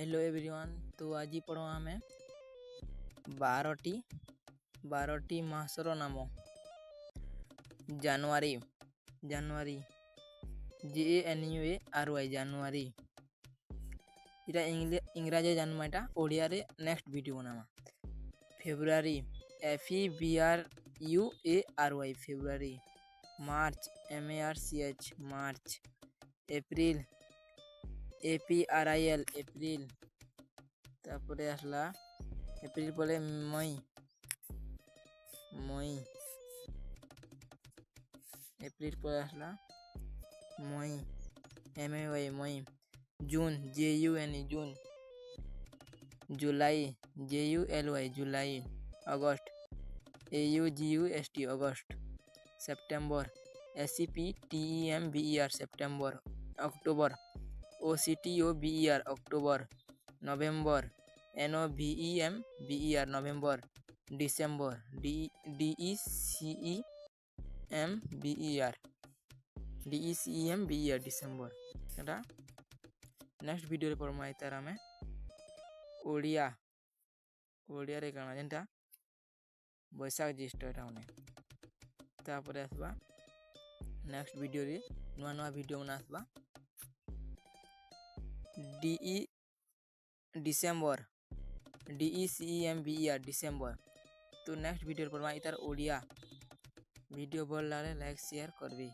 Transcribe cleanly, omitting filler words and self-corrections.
Hello everyone. तो आज पढ़ो आमे 12टी मासर नाम। जानुआरी जानुआरी JANUARY जानुआरी इटा इंग्राजी जानवा इटा ओडिया रे नेक्स्ट वीडियो बनावा। February FEBRUARY February. मार्च MARCH मार्च। April APRIL April. तारपरे आसला एप्रिल परे मई मई। एप्रिल परे आसला मई MAY मई। जून JUN जून। जुलाई JULY जुलाई। अगस्त AUGUST अगस्त। सितंबर SEPTEMBER सितंबर। अक्टूबर OCTOBER अक्टूबर। नवंबर NOVEMBER नवंबर। December DECEMBER December. एटा नेक्स्ट वीडियो रे परमा इतार आमे ओडिया रे काना जेंटा बैसाख ज्येष्ठ एटा होने। तापरे आसबा नेक्स्ट वीडियो रे नुआ वीडियो मना आसबा डिसेंबर DECEMBER डिसेंबर। तो नेक्स्ट वीडियो रे परमा इतार ओडिया वीडियो भल लागे लाइक शेयर करबी।